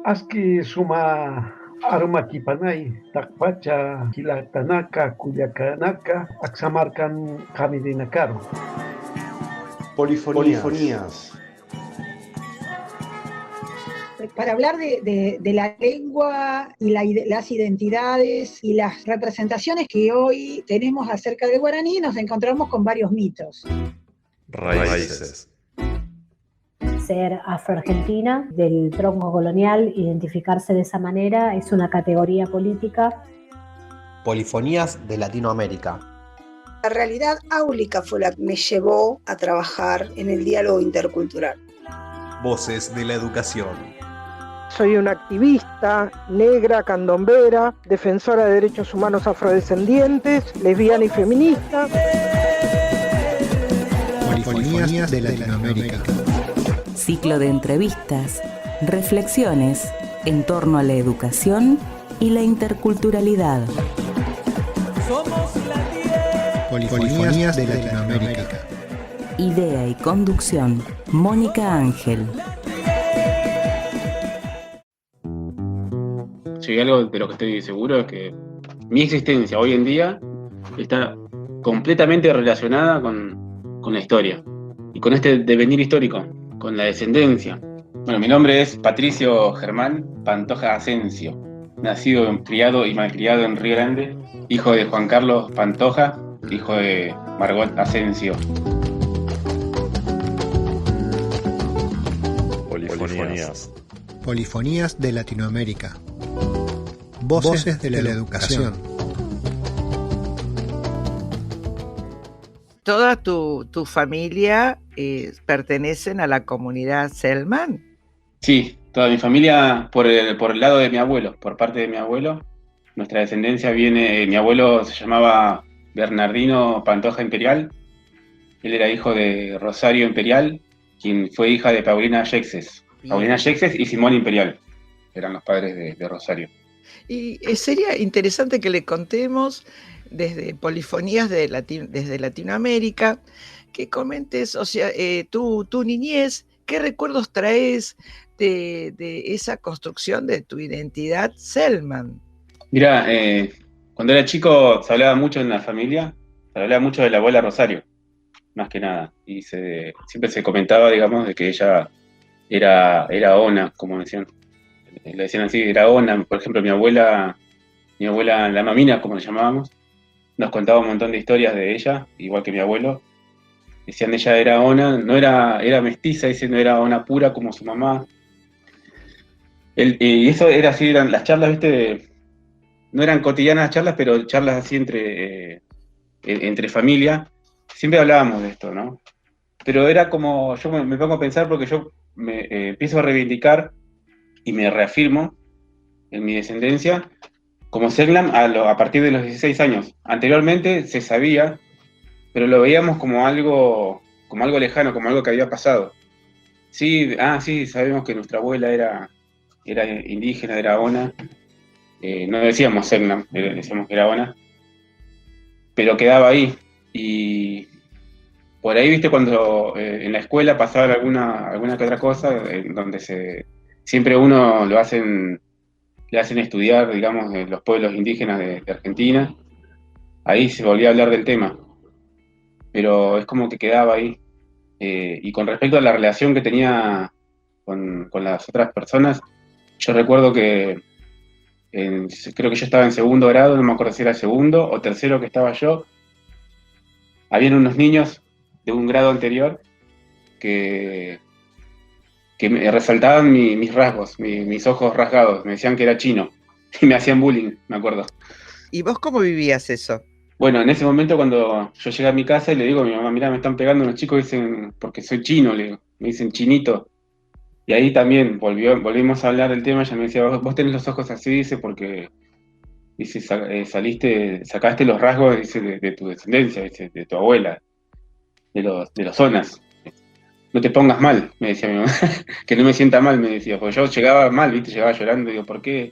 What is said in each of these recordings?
Aski suma aruma kipanay, takpacha, kilatanaka, kuyakanaka, aksamarkan kamirinakaru. Polifonías. Para hablar de la lengua y las identidades y las representaciones que hoy tenemos acerca del guaraní, nos encontramos con varios mitos. Raíces. Ser afroargentina, del tronco colonial, identificarse de esa manera, es una categoría política. Polifonías de Latinoamérica. La realidad áulica fue la que me llevó a trabajar en el diálogo intercultural. Voces de la educación. Soy una activista negra, candombera, defensora de derechos humanos afrodescendientes, lesbiana y feminista. Polifonías de Latinoamérica. Ciclo de entrevistas, reflexiones en torno a la educación y la interculturalidad. Polifonías de Latinoamérica. Idea y conducción, Mónica Ángel. Sí, algo de lo que estoy seguro es que mi existencia hoy en día está completamente relacionada con la historia y con este devenir histórico, con la descendencia. Bueno, mi nombre es Patricio Germán Pantoja Asensio, nacido, criado y malcriado en Río Grande, hijo de Juan Carlos Pantoja, hijo de Margot Asensio. Polifonías de Latinoamérica. Voces de la educación. Toda tu familia pertenecen a la comunidad Selman. Sí, toda mi familia por el lado de mi abuelo, por parte de mi abuelo. Nuestra descendencia viene, mi abuelo se llamaba Bernardino Pantoja Imperial. Él era hijo de Rosario Imperial, quien fue hija de Paulina Yexes. Paulina Yexes y Simón Imperial eran los padres de Rosario. Y sería interesante que le contemos desde Polifonías desde Latinoamérica, que comentes, o sea, tu niñez, ¿qué recuerdos traes de esa construcción de tu identidad Selman? Mira, cuando era chico se hablaba mucho en la familia, se hablaba mucho de la abuela Rosario, más que nada, y siempre se comentaba, digamos, de que ella era ona, como decían. Le decían así, era ona. Por ejemplo, mi abuela, la mamina, como le llamábamos, nos contaba un montón de historias de ella, igual que mi abuelo. Decían de ella era ona, era mestiza, diciendo era ona pura como su mamá. Y eso era así, eran las charlas, ¿viste? No eran cotidianas charlas, pero charlas así entre familia. Siempre hablábamos de esto, ¿no? Pero era como, yo me pongo a pensar porque yo me empiezo a reivindicar y me reafirmo en mi descendencia como Selman a partir de los 16 años. Anteriormente se sabía, pero lo veíamos como algo lejano, como algo que había pasado. Sí, sabemos que nuestra abuela era indígena, era ona. No decíamos Selman, decíamos que era ona. Pero quedaba ahí. Y por ahí, viste, cuando en la escuela pasaba alguna que otra cosa, donde siempre uno le hacen estudiar, digamos, de los pueblos indígenas de Argentina. Ahí se volvía a hablar del tema, pero es como que quedaba ahí. Y con respecto a la relación que tenía con las otras personas, yo recuerdo que creo que yo estaba en segundo grado, no me acuerdo si era segundo o tercero que estaba yo. Habían unos niños de un grado anterior que me resaltaban mis rasgos, mis ojos rasgados, me decían que era chino y me hacían bullying, me acuerdo. ¿Y vos cómo vivías eso? Bueno, en ese momento cuando yo llegué a mi casa y le digo a mi mamá, mirá, me están pegando unos chicos, dicen, porque soy chino, le digo, me dicen chinito. Y ahí también volvimos a hablar del tema, ella me decía, vos tenés los ojos así, dice, porque dice, sacaste los rasgos, dice, de tu descendencia, dice, de tu abuela, de los zonas. No te pongas mal, me decía mi mamá, que no me sienta mal, me decía, porque yo llegaba mal, viste, llegaba llorando, digo, ¿por qué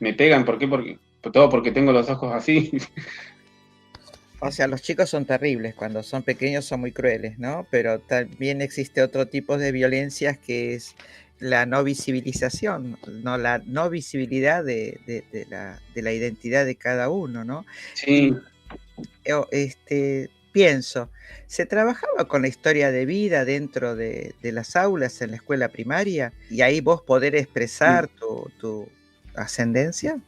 me pegan? ¿Por qué? Todo porque tengo los ojos así. O sea, los chicos son terribles, cuando son pequeños son muy crueles, ¿no? Pero también existe otro tipo de violencias que es la no visibilización, no la no visibilidad de la identidad de cada uno, ¿no? Sí. Pienso, ¿se trabajaba con la historia de vida dentro de las aulas en la escuela primaria? ¿Y ahí vos poder expresar tu ascendencia?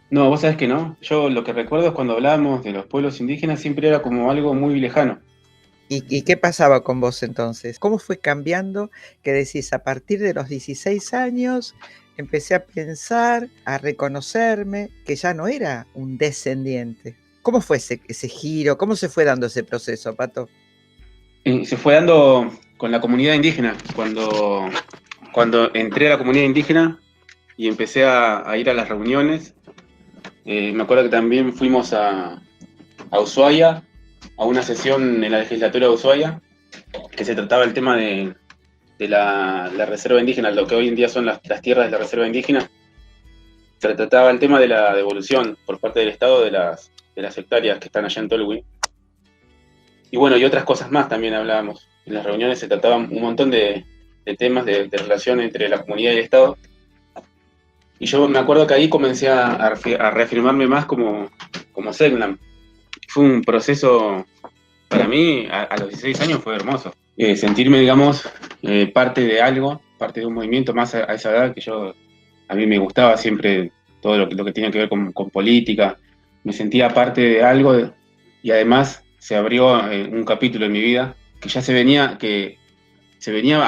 No, vos sabés que no. Yo lo que recuerdo es cuando hablábamos de los pueblos indígenas siempre era como algo muy lejano. ¿Y qué pasaba con vos entonces? ¿Cómo fue cambiando que decís, a partir de los 16 años empecé a pensar, a reconocerme que ya no era un descendiente? ¿Cómo fue ese giro? ¿Cómo se fue dando ese proceso, Pato? Se fue dando con la comunidad indígena. Cuando entré a la comunidad indígena y empecé a ir a las reuniones, me acuerdo que también fuimos a Ushuaia, a una sesión en la legislatura de Ushuaia, que se trataba el tema de la reserva indígena, lo que hoy en día son las tierras de la reserva indígena. Se trataba el tema de la devolución por parte del Estado de las hectáreas que están allá en Tolhui. Y bueno, y otras cosas más también hablábamos. En las reuniones se trataban un montón de temas de relación entre la comunidad y el Estado. Y yo me acuerdo que ahí comencé a reafirmarme más como Selknam. Fue un proceso, para mí, a los 16 años fue hermoso. Sentirme, digamos, parte de algo, parte de un movimiento, más a esa edad que a mí me gustaba siempre todo lo que tiene que ver con política. Me sentía parte de algo y además se abrió un capítulo en mi vida que ya se venía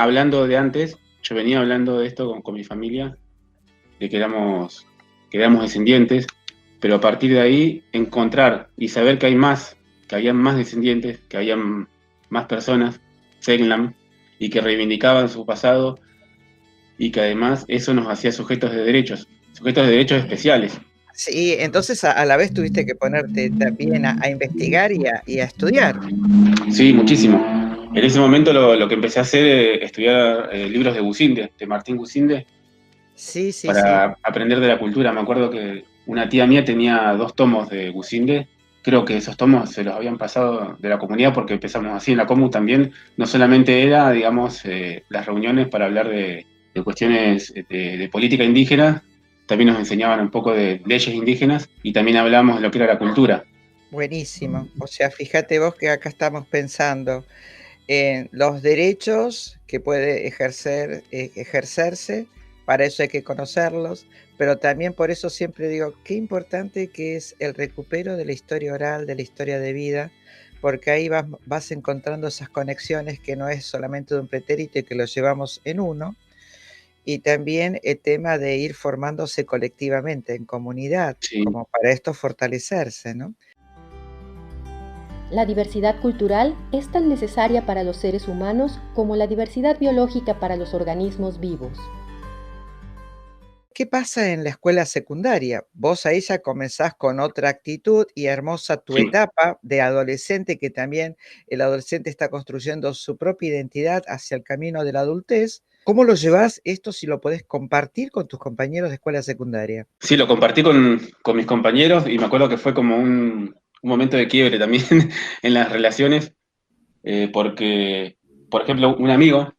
hablando de antes. Yo venía hablando de esto con mi familia, de que éramos descendientes, pero a partir de ahí encontrar y saber que había más descendientes, que había más personas, Selknam, y que reivindicaban su pasado, y que además eso nos hacía sujetos de derechos especiales. Sí, entonces a la vez tuviste que ponerte también a investigar y a estudiar. Sí, muchísimo. En ese momento lo que empecé a hacer es estudiar libros de Gusinde, de Martín Gusinde, para aprender de la cultura. Me acuerdo que una tía mía tenía 2 tomos de Gusinde. Creo que esos tomos se los habían pasado de la comunidad porque empezamos así en la comu también. No solamente era, digamos, las reuniones para hablar de cuestiones de política indígena, también nos enseñaban un poco de leyes indígenas y también hablábamos de lo que era la cultura. Buenísimo. O sea, fíjate vos que acá estamos pensando en los derechos que puede ejercerse, para eso hay que conocerlos, pero también por eso siempre digo, qué importante que es el recupero de la historia oral, de la historia de vida, porque ahí vas encontrando esas conexiones que no es solamente de un pretérito y que lo llevamos en uno, y también el tema de ir formándose colectivamente, en comunidad, como para esto fortalecerse, ¿no? La diversidad cultural es tan necesaria para los seres humanos como la diversidad biológica para los organismos vivos. ¿Qué pasa en la escuela secundaria? Vos ahí ya comenzás con otra actitud y hermosa tu etapa de adolescente, que también el adolescente está construyendo su propia identidad hacia el camino de la adultez. ¿Cómo lo llevas esto, si lo podés compartir con tus compañeros de escuela secundaria? Sí, lo compartí con mis compañeros y me acuerdo que fue como un momento de quiebre también en las relaciones, porque, por ejemplo, un amigo,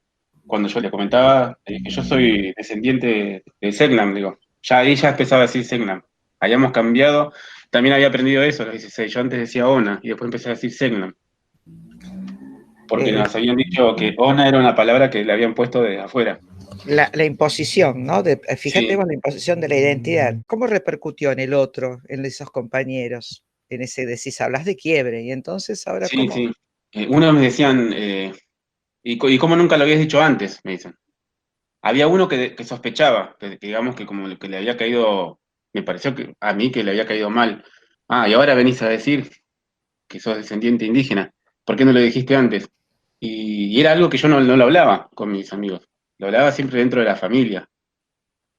cuando yo le comentaba que yo soy descendiente de Selknam, digo, ya ella empezaba a decir Selknam. Habíamos cambiado, también había aprendido eso a los 16. Yo antes decía Ona y después empecé a decir Selknam. Porque nos habían dicho que Ona era una palabra que le habían puesto desde afuera. La imposición, ¿no? Fíjate vos, la imposición de la identidad. ¿Cómo repercutió en el otro, en esos compañeros? En ese, decís, hablas de quiebre, y entonces ahora Sí, ¿cómo? sí. Uno me decían, ¿y cómo nunca lo habías dicho antes? Me dicen. Había uno que sospechaba, que digamos que como que le había caído, me pareció que a mí que le había caído mal. Ah, y ahora venís a decir que sos descendiente indígena. ¿Por qué no lo dijiste antes? Y era algo que yo no lo hablaba con mis amigos. Lo hablaba siempre dentro de la familia.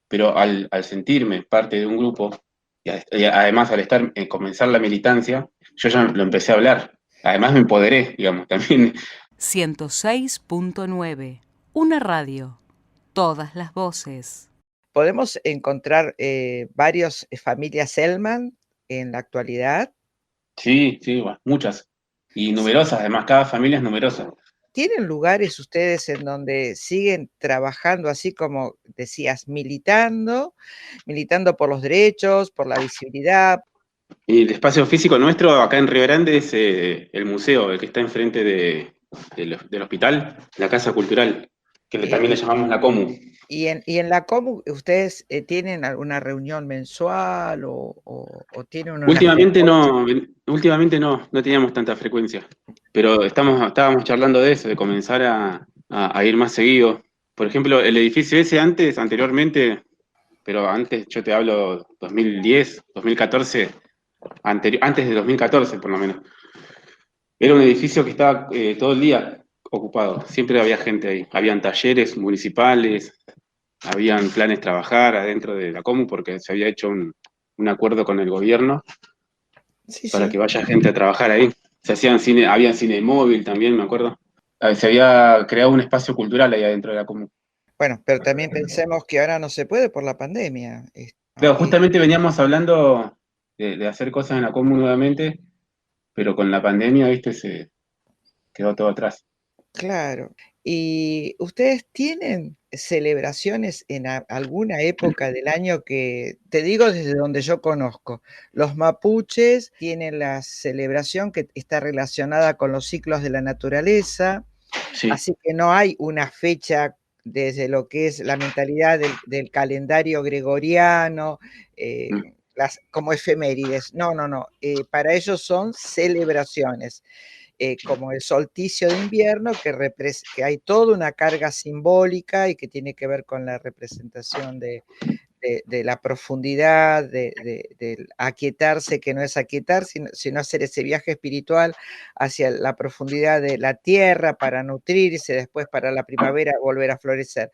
Pero al sentirme parte de un grupo, y además al comenzar la militancia, yo ya lo empecé a hablar. Además me empoderé, digamos, también. 106.9. Una radio. Todas las voces. ¿Podemos encontrar varias familias Selknam en la actualidad? Sí, muchas. Y numerosas, además, cada familia es numerosa. ¿tienen lugares ustedes en donde siguen trabajando así como decías, militando por los derechos, por la visibilidad? Y el espacio físico nuestro acá en Río Grande es el museo, el que está enfrente del hospital, la Casa Cultural, que también le llamamos la Comu. ¿Y en la Comu ustedes tienen alguna reunión mensual o tienen una... Últimamente no teníamos tanta frecuencia, pero estábamos charlando de eso, de comenzar a ir más seguido. Por ejemplo, el edificio ese anteriormente, pero antes yo te hablo 2010, 2014, antes de 2014 por lo menos, era un edificio que estaba todo el día ocupado, siempre había gente ahí, habían talleres municipales, habían planes trabajar adentro de la Comu porque se había hecho un acuerdo con el gobierno para que vaya gente a trabajar ahí. Había cine móvil también, me acuerdo. Se había creado un espacio cultural ahí adentro de la Comu. Bueno, pero también pensemos que ahora no se puede por la pandemia. Pero justamente veníamos hablando de hacer cosas en la Comu nuevamente, pero con la pandemia, viste, se quedó todo atrás. Claro. ¿Y ustedes tienen celebraciones en alguna época del año que, te digo desde donde yo conozco, los mapuches tienen la celebración que está relacionada con los ciclos de la naturaleza, así que no hay una fecha desde lo que es la mentalidad del calendario gregoriano, como efemérides. No. Para ellos son celebraciones. Como el solsticio de invierno, que hay toda una carga simbólica y que tiene que ver con la representación de la profundidad, del aquietarse, que no es aquietar, sino hacer ese viaje espiritual hacia la profundidad de la tierra para nutrirse, después para la primavera volver a florecer.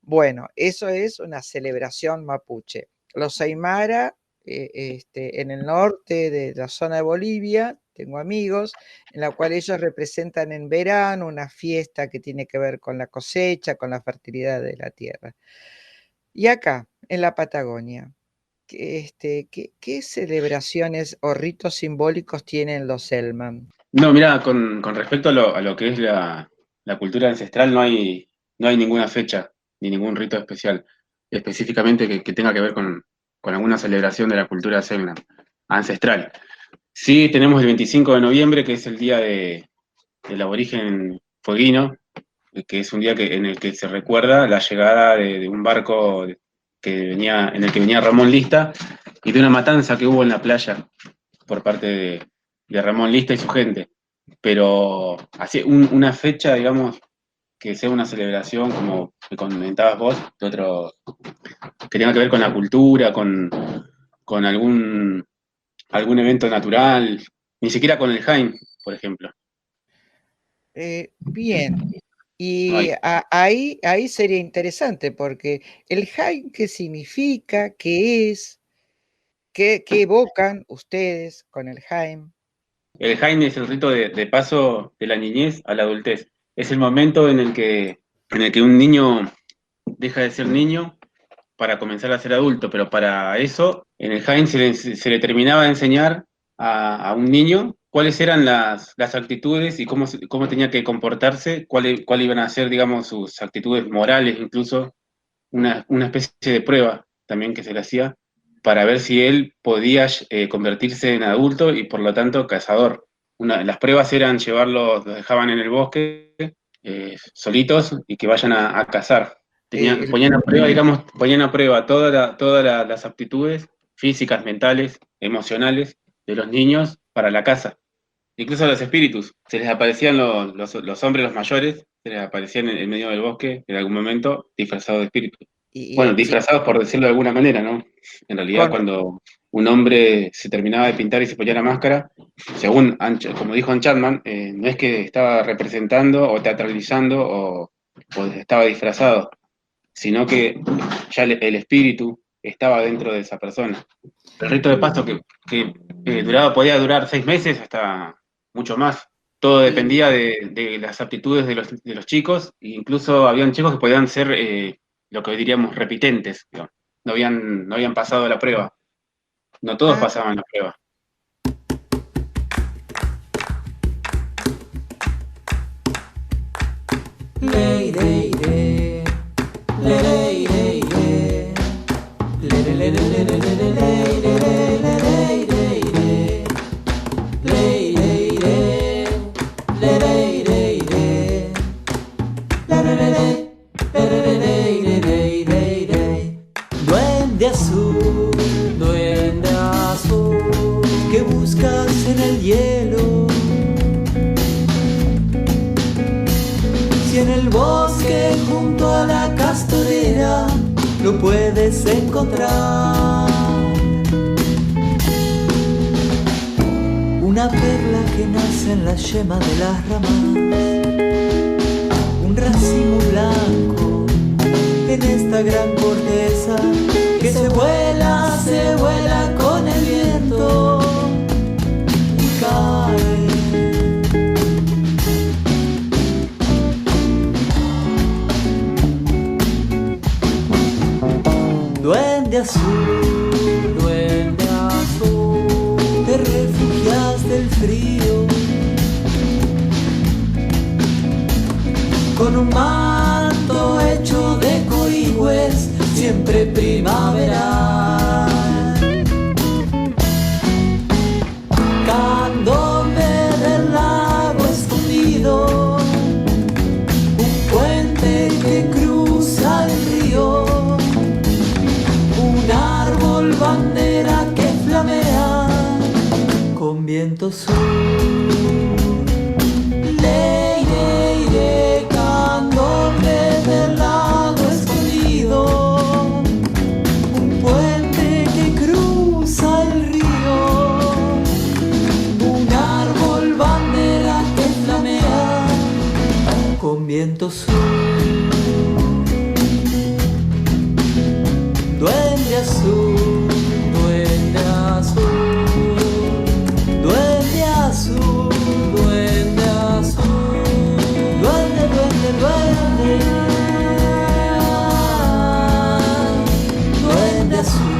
Bueno, eso es una celebración mapuche. Los Aymara, en el norte de la zona de Bolivia, tengo amigos, en la cual ellos representan en verano una fiesta que tiene que ver con la cosecha, con la fertilidad de la tierra. Y acá, en la Patagonia, ¿qué celebraciones o ritos simbólicos tienen los Selman? No, mira, con respecto a lo que es la cultura ancestral, no hay ninguna fecha ni ningún rito especial, específicamente que tenga que ver con alguna celebración de la cultura Selman ancestral. Sí, tenemos el 25 de noviembre, que es el día del aborigen fueguino, que es un día en el que se recuerda la llegada de un barco en el que venía Ramón Lista y de una matanza que hubo en la playa por parte de Ramón Lista y su gente. Pero así una fecha, digamos, que sea una celebración, como que comentabas vos, que tenga que ver con la cultura, con algún evento natural, ni siquiera con el Jaime, por ejemplo. Bien, y ahí sería interesante, porque el Jaime, ¿qué significa? ¿Qué es? ¿Qué evocan ustedes con el Jaime? El Jaime es el rito de paso de la niñez a la adultez. Es el momento en el que un niño deja de ser niño para comenzar a ser adulto, pero para eso en el Jaime se le terminaba de enseñar a un niño cuáles eran las actitudes y cómo tenía que comportarse, cuáles iban a ser, digamos, sus actitudes morales, incluso una especie de prueba también que se le hacía para ver si él podía convertirse en adulto y por lo tanto cazador. Las pruebas eran los dejaban en el bosque solitos y que vayan a cazar. Ponían a prueba todas las aptitudes físicas, mentales, emocionales de los niños para la caza. Incluso a los espíritus, se les aparecían los hombres, los mayores, se les aparecían en medio del bosque en algún momento disfrazados de espíritus. Disfrazados por decirlo de alguna manera, ¿no? En realidad cuando un hombre se terminaba de pintar y se ponía la máscara, según, como dijo Ann Chapman, no es que estaba representando o teatralizando o estaba disfrazado, sino que ya el espíritu estaba dentro de esa persona. El rito de paso que podía durar 6 meses hasta mucho más. Todo dependía de las aptitudes de los chicos, e incluso habían chicos que podían ser lo que hoy diríamos repitentes, digamos. No habían pasado la prueba. No todos pasaban la prueba. Duende azul, ¿qué buscas en el hielo? Si en el bosque junto a la castorera lo puedes encontrar. Una perla que nace en la yema de las ramas, un racimo blanco en esta gran corteza que se vuela con el viento y cae. Duende azul, te refugias del frío con un manto hecho de coigües, siempre primaveral. Candombe del lago escondido, un puente que cruza el río, un árbol bandera que flamea con viento sur. Leire, candombe del lago escondido, un puente que cruza el río, un árbol bandera que flamea con viento sur. Duende azul, duende azul, duende azul, duende azul, duende, duende, duende, duende azul.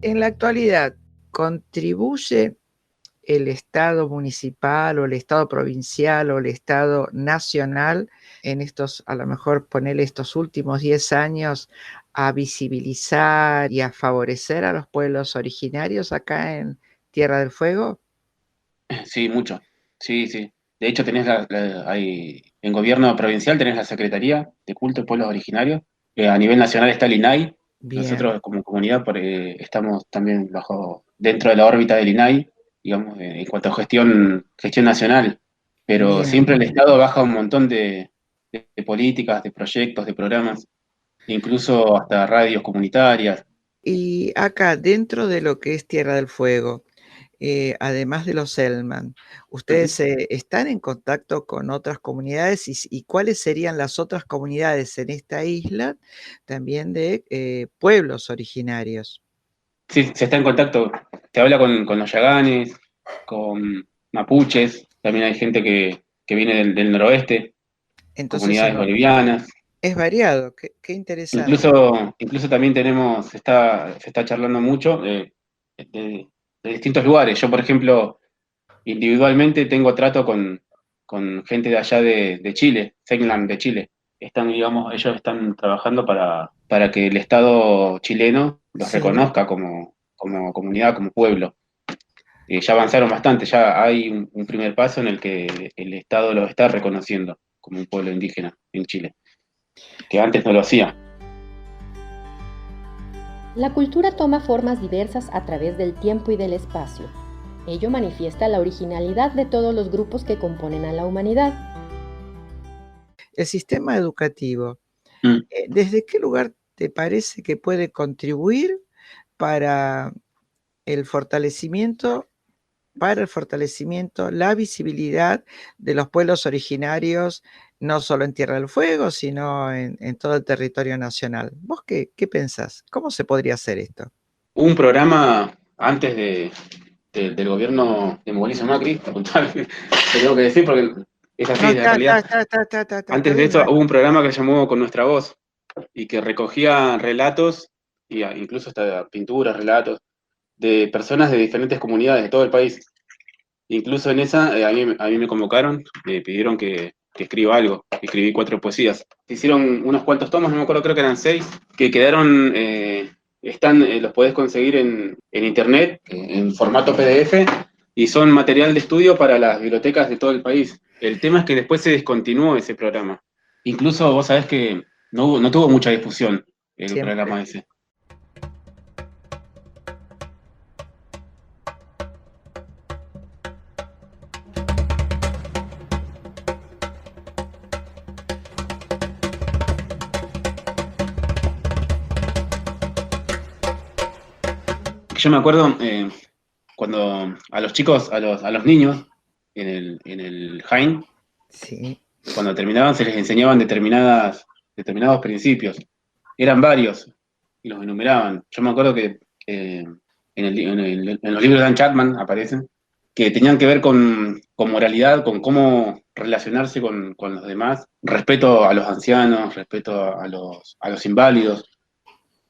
En la actualidad, ¿contribuye el Estado municipal o el Estado provincial o el Estado nacional en estos, a lo mejor ponerle estos últimos 10 años, a visibilizar y a favorecer a los pueblos originarios acá en Tierra del Fuego? Sí, mucho. Sí, sí. De hecho, tenés en gobierno provincial tenés la Secretaría de Culto de Pueblos Originarios. A nivel nacional está el INAI. Bien. Nosotros como comunidad estamos también dentro de la órbita del INAI, digamos, en cuanto a gestión nacional. Pero Bien. siempre el Estado baja un montón de políticas, de proyectos, de programas, incluso hasta radios comunitarias. Y acá, dentro de lo que es Tierra del Fuego, además de los Selman, ¿ustedes están en contacto con otras comunidades y cuáles serían las otras comunidades en esta isla también de pueblos originarios? Sí, se está en contacto, se habla con los yaganes, con mapuches, también hay gente que viene del noroeste, Entonces, comunidades bolivianas. Es variado, qué interesante. Incluso también se está charlando mucho de distintos lugares. Yo, por ejemplo, individualmente tengo trato con gente de allá de Chile, Seglan de Chile. Ellos están trabajando para que el Estado chileno los reconozca como comunidad, como pueblo. Ya avanzaron bastante, ya hay un primer paso en el que el Estado los está reconociendo como un pueblo indígena en Chile, que antes no lo hacía. La cultura toma formas diversas a través del tiempo y del espacio. Ello manifiesta la originalidad de todos los grupos que componen a la humanidad. El sistema educativo, ¿desde qué lugar te parece que puede contribuir para el fortalecimiento, la visibilidad de los pueblos originarios no solo en Tierra del Fuego, sino en todo el territorio nacional. ¿Vos qué pensás? ¿Cómo se podría hacer esto? Hubo un programa antes del gobierno de Mauricio Macri, te tengo que decir porque es así, No, en realidad. Antes de eso hubo un programa que se llamó Con Nuestra Voz y que recogía relatos, y incluso hasta pinturas, relatos, de personas de diferentes comunidades de todo el país. Incluso en esa, a mí me convocaron, me pidieron que escriba algo. Escribí 4 poesías. Se hicieron unos cuantos tomos, no me acuerdo, creo que eran 6, que quedaron, los podés conseguir en internet, en formato PDF, y son material de estudio para las bibliotecas de todo el país. El tema es que después se descontinuó ese programa. Incluso vos sabés que no tuvo mucha difusión el programa ese. Yo me acuerdo cuando a los chicos, a los niños, en el Jaén, sí, cuando terminaban se les enseñaban determinados principios. Eran varios, y los enumeraban. Yo me acuerdo que en los libros de Dan Chapman aparecen, que tenían que ver con moralidad, con cómo relacionarse con los demás, respeto a los ancianos, respeto a los inválidos,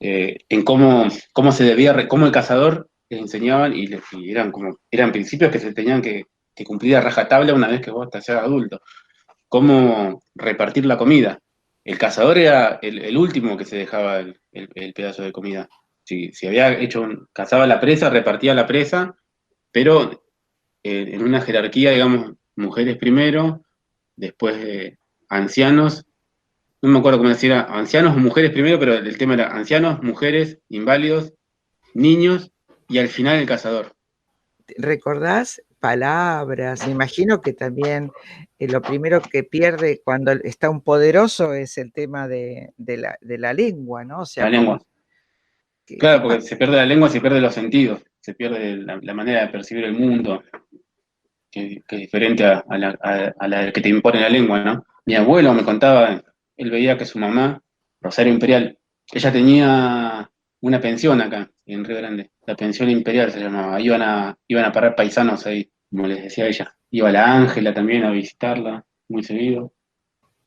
en cómo se debía, cómo el cazador les enseñaban, y eran principios que se tenían que cumplir a rajatabla una vez que vos te seas adulto. Cómo repartir la comida. El cazador era el último que se dejaba el pedazo de comida. Si había cazaba la presa, repartía la presa, pero en una jerarquía, digamos, mujeres primero, después ancianos. No me acuerdo cómo decir, ancianos o mujeres primero, pero el tema era ancianos, mujeres, inválidos, niños y al final el cazador. ¿Recordás palabras? Me imagino que también lo primero que pierde cuando está un poderoso es el tema de la lengua, ¿no? O sea, la lengua. Claro, porque se pierde la lengua, se pierden los sentidos, se pierde la manera de percibir el mundo, que es diferente a la que te impone la lengua, ¿no? Mi abuelo me contaba, él veía que su mamá, Rosario Imperial, ella tenía una pensión acá, en Río Grande, la pensión imperial se llamaba, iban a parar paisanos ahí, como les decía ella. Iba la Ángela también a visitarla, muy seguido.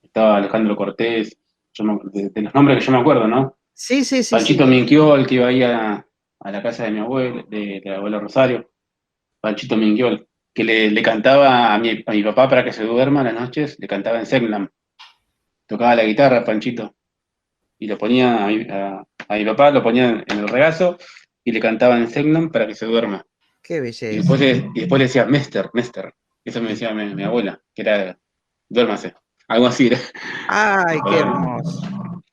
Estaba Alejandro Cortés, de los nombres que yo me acuerdo, ¿no? Sí. Panchito Minquiol, que iba ahí a la casa de mi abuelo, de la abuela Rosario. Panchito Minquiol, que le cantaba a mi papá para que se duerma a las noches, le cantaba en Seglam. Tocaba la guitarra, Panchito. Y lo ponía a mi papá, lo ponía en el regazo y le cantaba en Seglam para que se duerma. Qué belleza. Y después le decía, Mester. Eso me decía mi abuela, que era, duérmase. Algo así era. Ay, qué hermoso.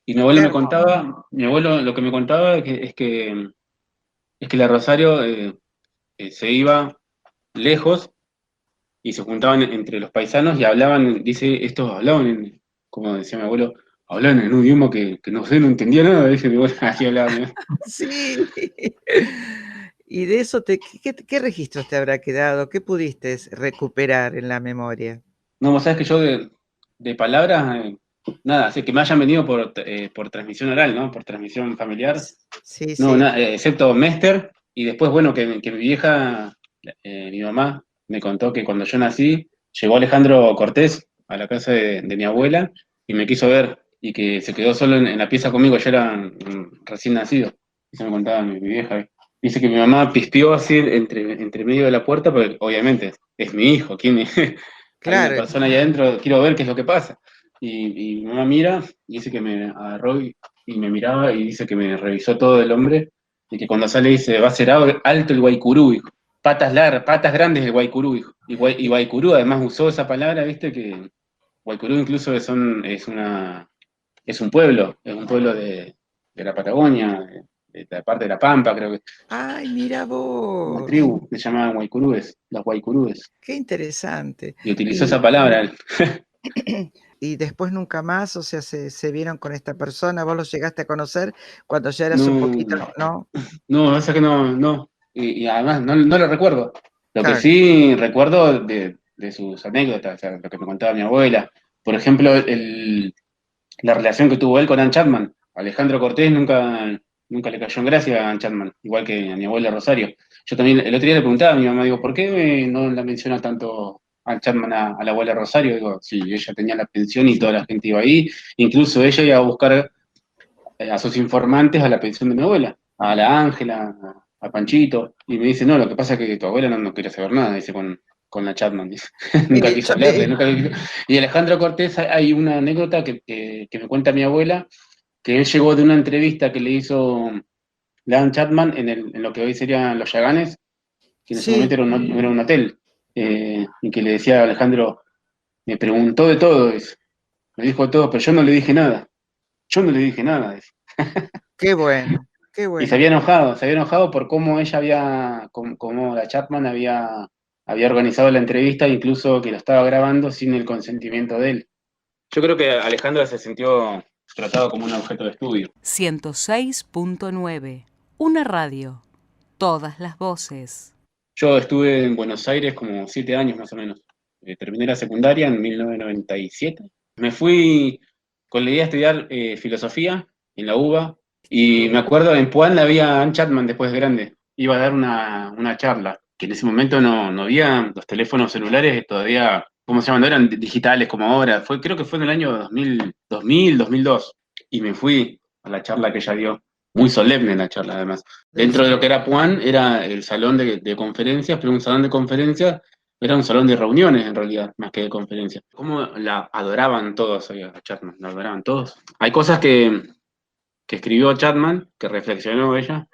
Y mi abuelo lo que me contaba es que la Rosario se iba lejos y se juntaban entre los paisanos y hablaban, estos hablaban, como decía mi abuelo, hablaban en un idioma que no sé, no entendía nada, dice mi abuelo, así hablaban, ¿no? Sí. Y de eso, ¿qué registros te habrá quedado? ¿Qué pudiste recuperar en la memoria? No, vos sabés que yo de palabras, nada, así que me hayan venido por transmisión oral, ¿no? Por transmisión familiar. Sí. No, nada, excepto Mester, y después, bueno, que mi vieja, mi mamá, me contó que cuando yo nací, llegó Alejandro Cortés a la casa de mi abuela y me quiso ver, y que se quedó solo en la pieza conmigo, yo era recién nacido. Eso me contaba mi vieja. Dice que mi mamá pispeó así entre medio de la puerta, porque obviamente es mi hijo, claro. Hay una persona ahí adentro, quiero ver qué es lo que pasa. Y mi mamá mira, y dice que me agarró y me miraba, y dice que me revisó todo el hombre, y que cuando sale dice, va a ser alto el Guaycurú, hijo. Patas grandes el Guaycurú, hijo. Y Guaycurú además usó esa palabra, viste, que Guaycurú incluso es un pueblo de la Patagonia, de la parte de la Pampa, creo que. Ay, mira vos. Una tribu que se llamaban Guaycurúes, los Guaycurúes. Qué interesante. Y utilizó esa palabra. Y después nunca más, o sea, se vieron con esta persona, vos lo llegaste a conocer cuando ya eras un poquito, ¿no? No, es que no. Y además no lo recuerdo. Lo que sí recuerdo de sus anécdotas, o sea, lo que me contaba mi abuela, Por ejemplo, la relación que tuvo él con Ann Chapman. Alejandro Cortés nunca le cayó en gracia a Ann Chapman, igual que a mi abuela Rosario. Yo también el otro día le preguntaba a mi mamá, digo, ¿por qué no la menciona tanto Ann Chapman a la abuela Rosario? Digo, sí, ella tenía la pensión y toda la gente iba ahí, incluso ella iba a buscar a sus informantes a la pensión de mi abuela, a la Ángela, a Panchito, y me dice, no, lo que pasa es que tu abuela no quería saber nada, dice, con la Chapman, dice. Nunca quiso hablarle, Y Alejandro Cortés, hay una anécdota que me cuenta mi abuela, que él llegó de una entrevista que le hizo Dan Chapman en lo que hoy serían Los Yaganes, que en ese momento era un hotel, y que le decía a Alejandro, me preguntó de todo, dice, me dijo todo, pero yo no le dije nada. Yo no le dije nada, dice. Qué bueno, qué bueno. Y se había enojado por cómo cómo la Chapman había organizado la entrevista, incluso que lo estaba grabando sin el consentimiento de él. Yo creo que Alejandra se sintió tratado como un objeto de estudio. 106.9, una radio, todas las voces. Yo estuve en Buenos Aires como 7 años más o menos. Terminé la secundaria en 1997. Me fui con la idea de estudiar filosofía en la UBA, y me acuerdo en Puan había Ann Chapman después de grande. Iba a dar una charla, que en ese momento no había los teléfonos celulares todavía, ¿cómo se llaman? No eran digitales como ahora. Creo que fue en el año 2002. Y me fui a la charla que ella dio. Muy solemne la charla, además. Dentro de lo que era Puan, era el salón de conferencias, pero un salón de conferencias era un salón de reuniones, en realidad, más que de conferencias. ¿Cómo la adoraban todos a Chapman? La adoraban todos. Hay cosas que escribió Chapman, que reflexionó ella,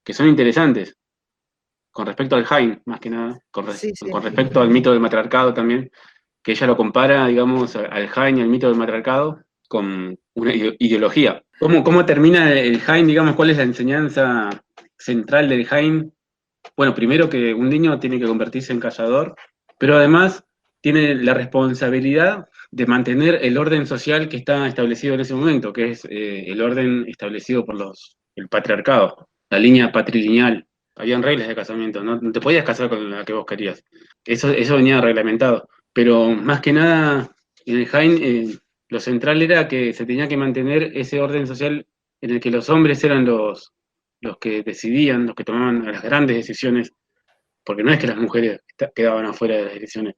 que son interesantes. Con respecto al Jaime, más que nada. Con respecto al mito del matriarcado también, que ella lo compara, digamos, al Jaime y al mito del matriarcado con una ideología. ¿Cómo termina el Jaime, digamos, cuál es la enseñanza central del Jaime? Bueno, primero que un niño tiene que convertirse en cazador, pero además tiene la responsabilidad de mantener el orden social que está establecido en ese momento, que es el orden establecido por el patriarcado, la línea patrilineal. Habían reglas de casamiento, no te podías casar con la que vos querías. Eso venía reglamentado. Pero más que nada, en el Jaime, lo central era que se tenía que mantener ese orden social en el que los hombres eran los que decidían, los que tomaban las grandes decisiones, porque no es que las mujeres quedaban afuera de las decisiones,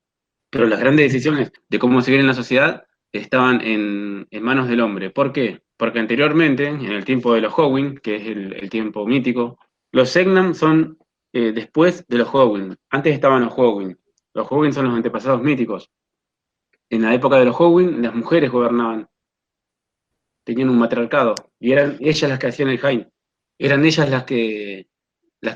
pero las grandes decisiones de cómo seguir en la sociedad estaban en manos del hombre. ¿Por qué? Porque anteriormente, en el tiempo de los Howin, que es el tiempo mítico, los Segnam son después de los Howin. Antes estaban los Howin. Los Howin son los antepasados míticos. En la época de los Howin, las mujeres gobernaban. Tenían un matriarcado. Y eran ellas las que hacían el Jaime. Eran ellas las que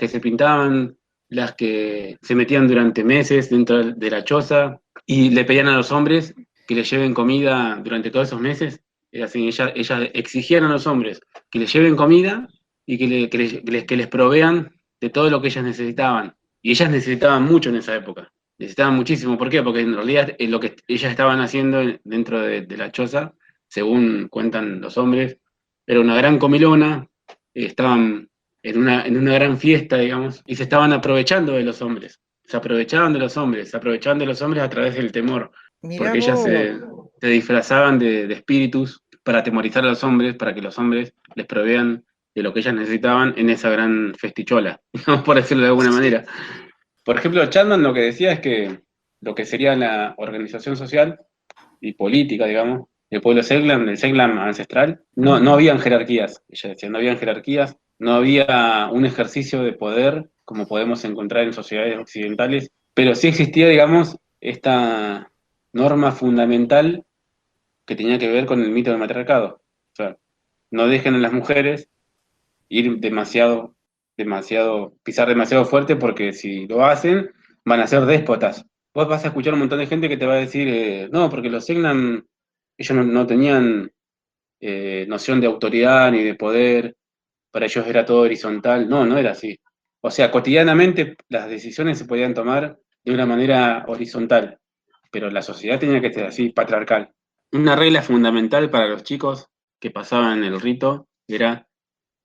se pintaban, las que se metían durante meses dentro de la choza y le pedían a los hombres que les lleven comida durante todos esos meses. Era así, ellas exigían a los hombres que les lleven comida y que les provean de todo lo que ellas necesitaban. Y ellas necesitaban mucho en esa época. Necesitaban muchísimo. ¿Por qué? Porque en realidad lo que ellas estaban haciendo dentro de la choza, según cuentan los hombres, era una gran comilona, estaban en una gran fiesta, digamos, y se estaban aprovechando de los hombres. Se aprovechaban de los hombres a través del temor. Mirá, porque ellas se disfrazaban de espíritus para atemorizar a los hombres, para que los hombres les provean de lo que ellas necesitaban en esa gran festichola, por decirlo de alguna manera. Por ejemplo, Chapman lo que decía es que lo que sería la organización social y política, digamos, del pueblo Seglam, del Seglam ancestral, no habían jerarquías. Ella decía, no habían jerarquías, no había un ejercicio de poder como podemos encontrar en sociedades occidentales, pero sí existía, digamos, esta norma fundamental que tenía que ver con el mito del matriarcado. O sea, no dejen a las mujeres ir pisar demasiado fuerte, porque si lo hacen, van a ser déspotas. Vos vas a escuchar un montón de gente que te va a decir, no, porque los Segnam, ellos no tenían noción de autoridad ni de poder, para ellos era todo horizontal. No era así. O sea, cotidianamente las decisiones se podían tomar de una manera horizontal, pero la sociedad tenía que ser así, patriarcal. Una regla fundamental para los chicos que pasaban el rito era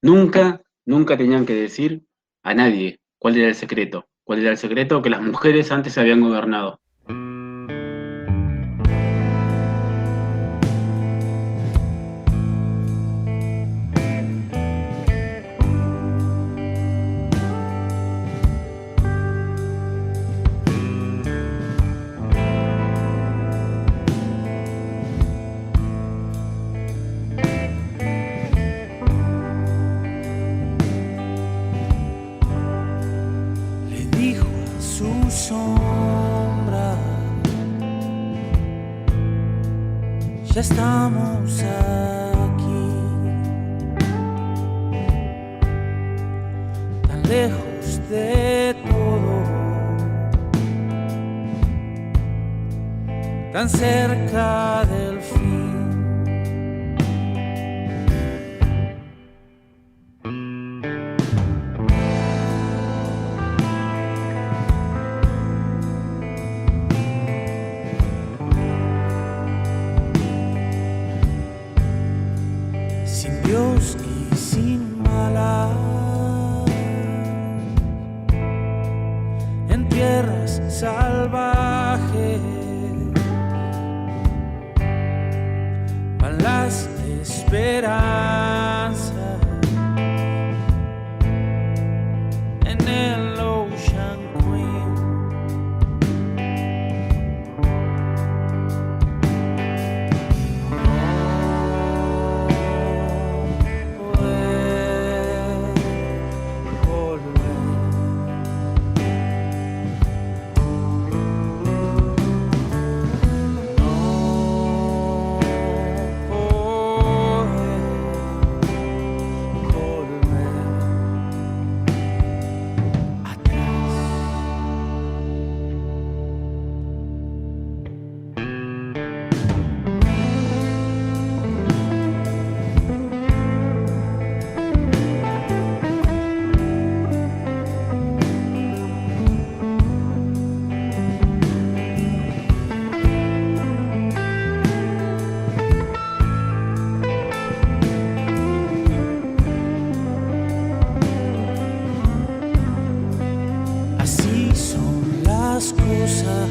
nunca tenían que decir a nadie cuál era el secreto. ¿Cuál era el secreto? Que las mujeres antes habían gobernado. tu sombra. Ya estamos aquí, tan lejos de todo, tan cerca del fin. Sin Dios y sin malas, en tierras salvajes van las esperanzas en el Ocean Queen. Así son las cosas,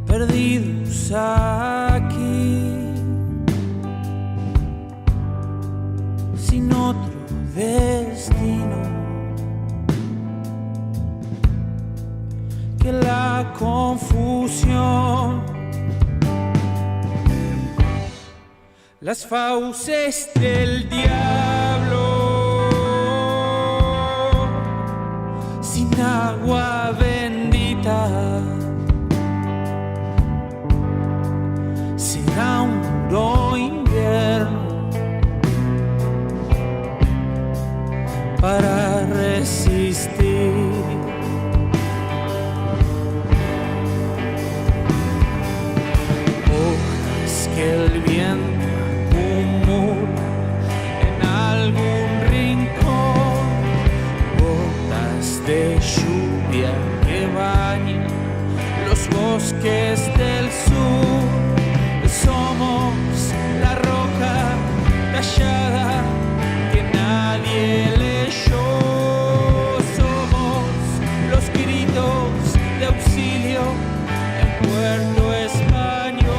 perdidos aquí, sin otro destino que la confusión, las fauces del diablo, sin agua bendita. Será un duro invierno para resistir. Hojas que el viento acumula en algún rincón, gotas de lluvia que bañan los bosques del sur. Somos la roca tallada que nadie leyó. Somos los gritos de auxilio en Puerto Español.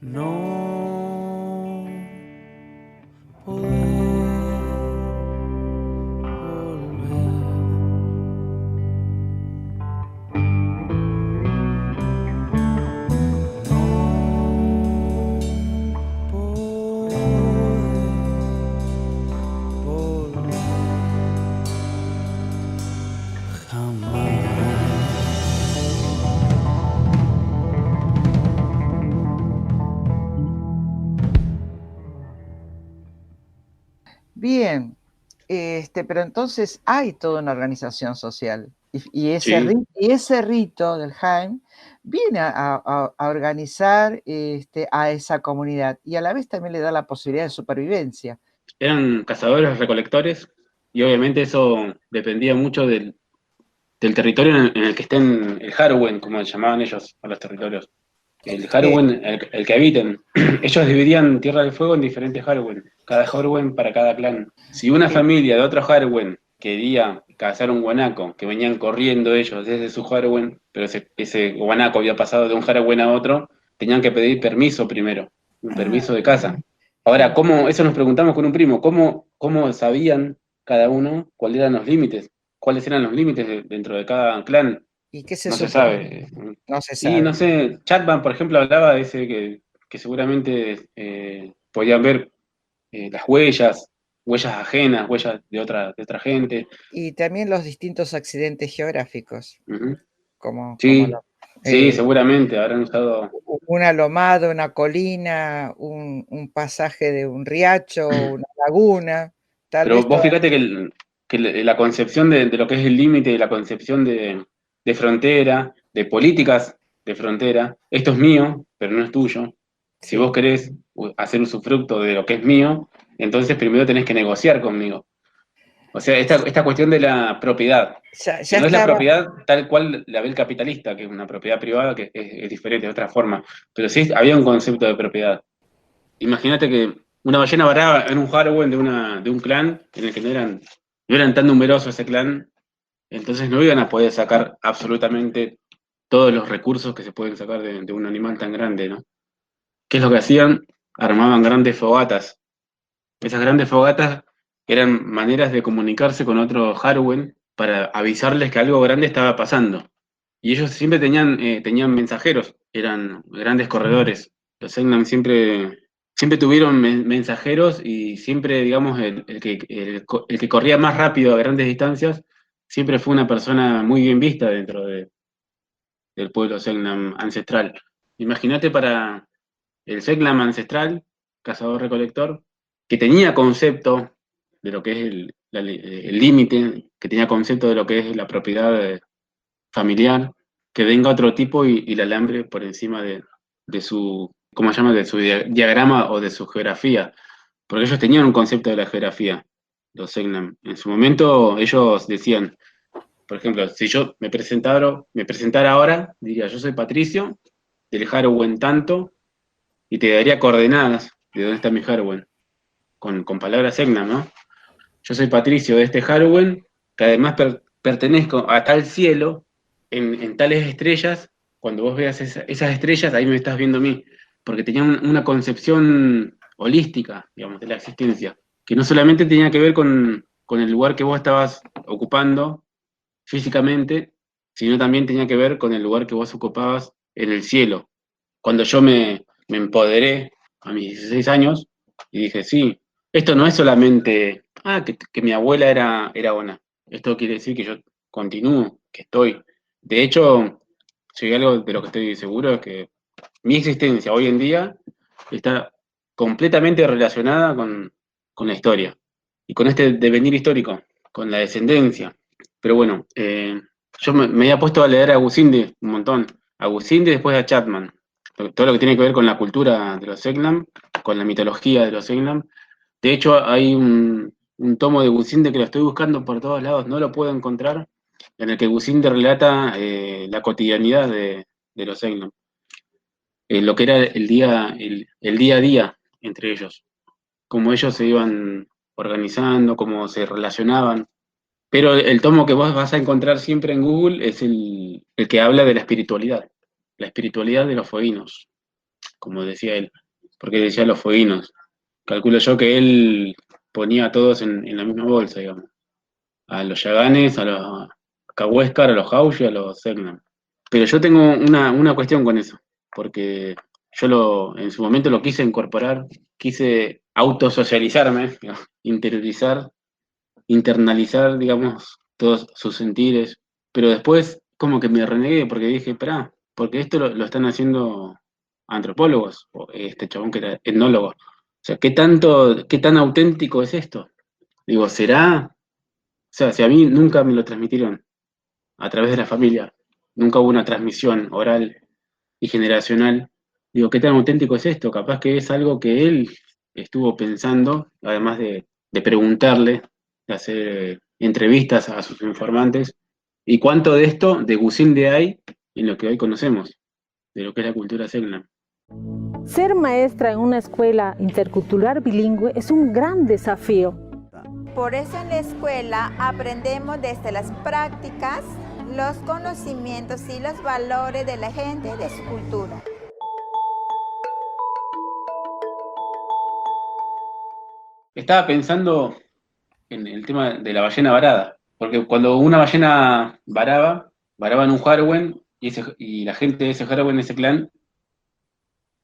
No poder volver jamás. Bien, pero entonces hay toda una organización social y ese, Sí. ese rito del Jaime viene a organizar a esa comunidad y a la vez también le da la posibilidad de supervivencia. Eran cazadores recolectores y obviamente eso dependía mucho del del territorio en el que estén el Harwen, como llamaban ellos a los territorios. El Harwen, el que habiten. Ellos dividían Tierra del Fuego en diferentes Harwen, cada Harwen para cada clan. Si una familia de otro Harwen quería cazar un guanaco, que venían corriendo ellos desde su Harwen, pero ese guanaco había pasado de un Harwen a otro, tenían que pedir permiso primero, un permiso de caza. Ahora, eso nos preguntamos con un primo, ¿cómo sabían cada uno cuáles eran los límites? ¿Cuáles eran los límites dentro de cada clan? ¿Y qué se No se supone? sabe. No se sabe. Y no sé, Chapman, por ejemplo, hablaba de ese que seguramente podían ver las huellas ajenas, huellas de otra gente. Y también los distintos accidentes geográficos. Uh-huh. Sí, sí, seguramente habrán usado una lomada, una colina, un pasaje de un riacho, una laguna. Pero vos fíjate que la concepción de lo que es el límite, la concepción de frontera, de políticas de frontera, esto es mío, pero no es tuyo. Si vos querés hacer usufructo de lo que es mío, entonces primero tenés que negociar conmigo. O sea, esta cuestión de la propiedad. Ya no es la propiedad tal cual la ve el capitalista, que es una propiedad privada que es diferente, de otra forma. Pero sí había un concepto de propiedad. Imagínate que una ballena varada en un Harwen de un clan en el que no eran tan numerosos ese clan, entonces no iban a poder sacar absolutamente todos los recursos que se pueden sacar de un animal tan grande, ¿no? ¿Qué es lo que hacían? Armaban grandes fogatas. Esas grandes fogatas eran maneras de comunicarse con otro Harwen para avisarles que algo grande estaba pasando. Y ellos siempre tenían mensajeros, eran grandes corredores. Los Selknam siempre tuvieron mensajeros y siempre, digamos, el que corría más rápido a grandes distancias, siempre fue una persona muy bien vista dentro del pueblo Selknam ancestral. Imagínate para el Selknam ancestral, cazador-recolector, que tenía concepto de lo que es el límite, que tenía concepto de lo que es la propiedad familiar, que venga otro tipo y la alambre por encima de su, ¿cómo se llama?, de su diagrama o de su geografía, porque ellos tenían un concepto de la geografía, los Selknam. En su momento ellos decían, por ejemplo, si yo me presentara ahora, diría, yo soy Patricio, del Harwen tanto, y te daría coordenadas de dónde está mi Harwen, con palabras Selknam, ¿no? Yo soy Patricio de este Harwen, que además pertenezco a tal cielo, en tales estrellas. Cuando vos veas esas estrellas, ahí me estás viendo a mí, porque tenían una concepción holística, digamos, de la existencia, que no solamente tenía que ver con el lugar que vos estabas ocupando físicamente, sino también tenía que ver con el lugar que vos ocupabas en el cielo. Cuando yo me empoderé a mis 16 años y dije, sí, esto no es solamente, que mi abuela era buena, esto quiere decir que yo continúo, que estoy. De hecho, si algo de lo que estoy seguro es que mi existencia hoy en día está completamente relacionada con la historia y con este devenir histórico, con la descendencia. Pero bueno, yo me había puesto a leer a Gusinde un montón, a Gusinde y después a Chapman, todo lo que tiene que ver con la cultura de los Selknam, con la mitología de los Selknam. De hecho, hay un tomo de Gusinde que lo estoy buscando por todos lados, no lo puedo encontrar, en el que Gusinde relata la cotidianidad de los Selknam, lo que era el día a día entre ellos, cómo ellos se iban organizando, cómo se relacionaban. Pero el tomo que vos vas a encontrar siempre en Google es el que habla de la espiritualidad de los fueguinos, como decía él, porque decía los fueguinos. Calculo yo que él ponía a todos en la misma bolsa, digamos. A los Yaganes, a los Cahuéscar, a los Haushi, a los Selknam. Pero yo tengo una cuestión con eso, porque yo en su momento lo quise incorporar, quise autosocializarme, interiorizar, internalizar, digamos, todos sus sentires, pero después como que me renegué porque dije, pará, porque esto lo están haciendo antropólogos, o este chabón que era etnólogo. O sea, ¿qué tan auténtico es esto? Digo, ¿será? O sea, si a mí nunca me lo transmitieron a través de la familia, nunca hubo una transmisión oral y generacional, digo, ¿qué tan auténtico es esto? Capaz que es algo que él estuvo pensando, además de preguntarle, de hacer entrevistas a sus informantes, y cuánto de esto, de Gusinde, hay en lo que hoy conocemos, de lo que es la cultura Selknam. Ser maestra en una escuela intercultural bilingüe es un gran desafío. Por eso en la escuela aprendemos desde las prácticas, los conocimientos y los valores de la gente y de su cultura. Estaba pensando en el tema de la ballena varada, porque cuando una ballena varaba en un Harwen, y la gente de ese Harwen, de ese clan,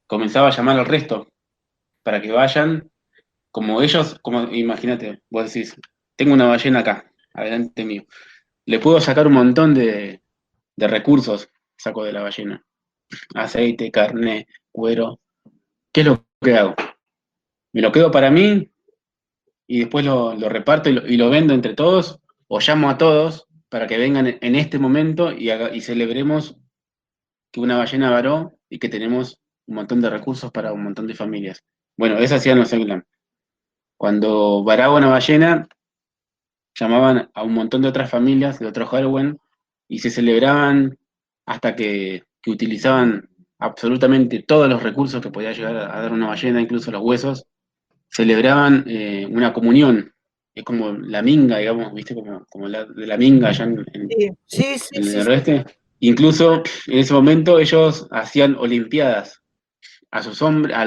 comenzaba a llamar al resto para que vayan, como ellos, como imagínate, vos decís, tengo una ballena acá, adelante mío, le puedo sacar un montón de recursos, saco de la ballena, aceite, carne, cuero. ¿Qué es lo que hago? ¿Me lo quedo para mí y después lo reparto y lo vendo entre todos? ¿O llamo a todos para que vengan en este momento y celebremos que una ballena varó y que tenemos un montón de recursos para un montón de familias? Bueno, eso hacían los Selknam. Cuando varaba una ballena, llamaban a un montón de otras familias, de otros Harwen, y se celebraban hasta que utilizaban absolutamente todos los recursos que podía llegar a dar una ballena, incluso los huesos. Celebraban una comunión. Es como la minga, digamos, ¿viste? Como de la minga allá en el noroeste. Incluso en ese momento ellos hacían olimpiadas a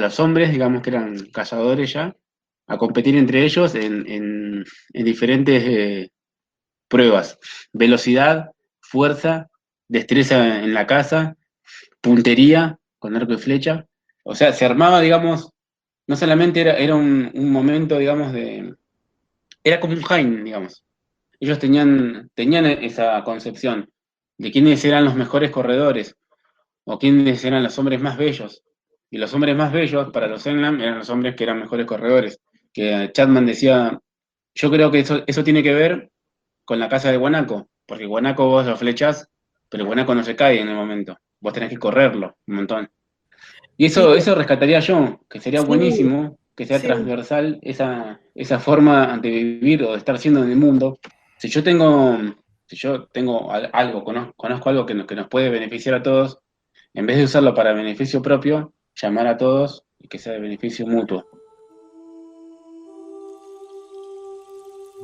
los hombres, digamos que eran cazadores ya, a competir entre ellos en diferentes pruebas. Velocidad, fuerza, destreza en la caza, puntería con arco y flecha. O sea, se armaba, digamos, no solamente era un momento, digamos, era como un Jaén, digamos. Ellos tenían esa concepción de quiénes eran los mejores corredores, o quiénes eran los hombres más bellos. Y los hombres más bellos, para los Selknam, eran los hombres que eran mejores corredores. Que Chapman decía, yo creo que eso tiene que ver con la caza de guanaco, porque guanaco vos lo flechás, pero el guanaco no se cae en el momento. Vos tenés que correrlo un montón. Y eso rescataría yo, que sería buenísimo, que sea transversal esa forma de vivir o de estar siendo en el mundo. Si yo tengo algo, conozco algo que nos puede beneficiar a todos, en vez de usarlo para beneficio propio, llamar a todos y que sea de beneficio mutuo.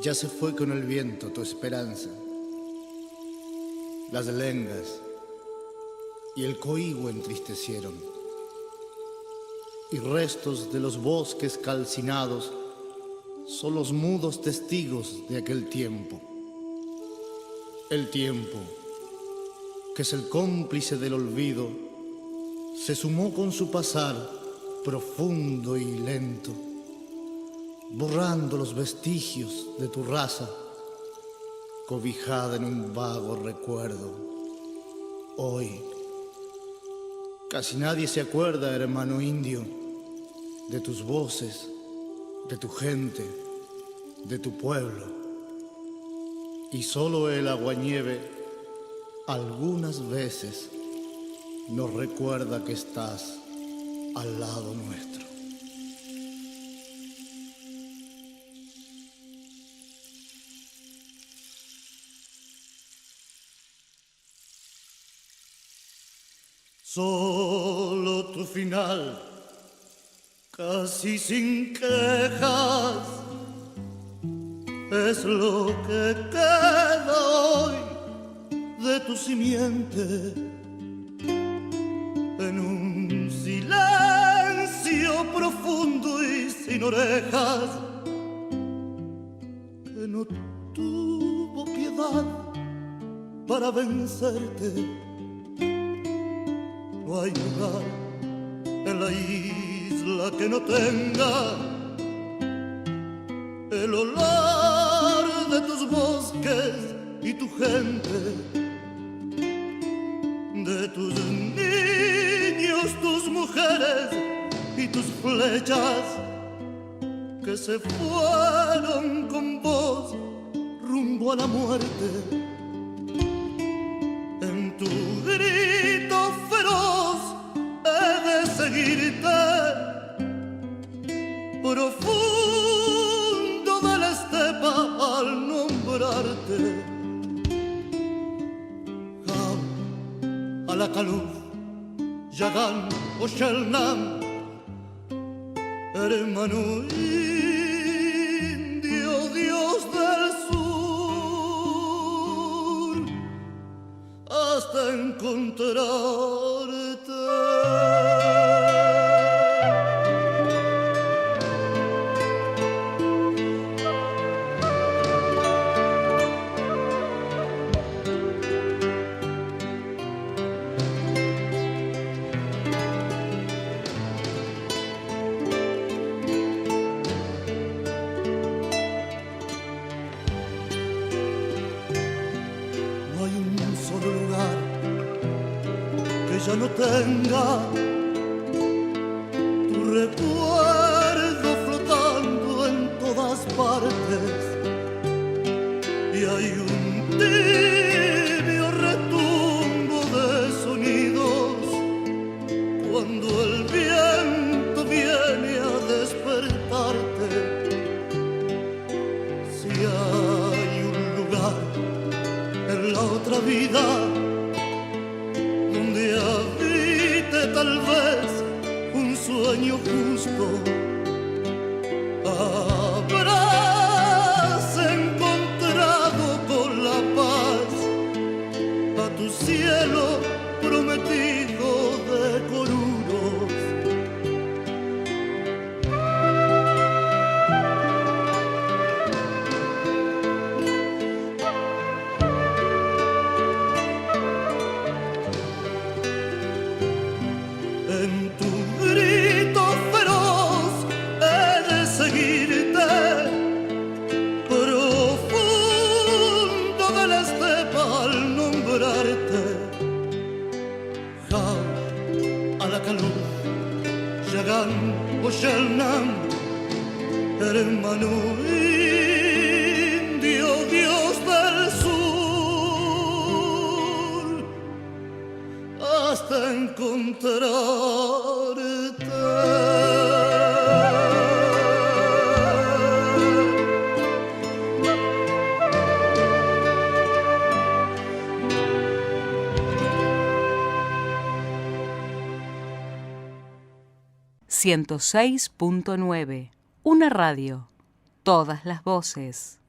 Ya se fue con el viento tu esperanza, las lengas y el coigüe entristecieron, y restos de los bosques calcinados son los mudos testigos de aquel tiempo. El tiempo, que es el cómplice del olvido, se sumó con su pasar profundo y lento, borrando los vestigios de tu raza, cobijada en un vago recuerdo. Hoy, casi nadie se acuerda, hermano indio, de tus voces, de tu gente, de tu pueblo. Y solo el aguanieve, algunas veces, nos recuerda que estás al lado nuestro. Solo tu final, casi sin quejas, es lo que queda hoy de tu simiente, en un silencio profundo y sin orejas, que no tuvo piedad para vencerte. No hay lugar en la isla que no tenga el olor de tus bosques y tu gente, de tus niños, tus mujeres y tus flechas, que se fueron con vos rumbo a la muerte. En tu grito feroz he de seguirte, profundo de la estepa al nombrarte. Alakaluj, Yagan o Shelnam, hermano indio, Dios del sur, hasta encontrarte. Ya no tenga tu recuerdo flotando en todas partes, y hay un tibio retumbo de sonidos cuando el viento viene a despertarte. Si hay un lugar en la otra vida tal vez un sueño justo, habrás encontrado con la paz a tu cielo prometido de coruros. Hermano indio, Dios del sur, hasta encontrarte. 106.9, una radio, todas las voces.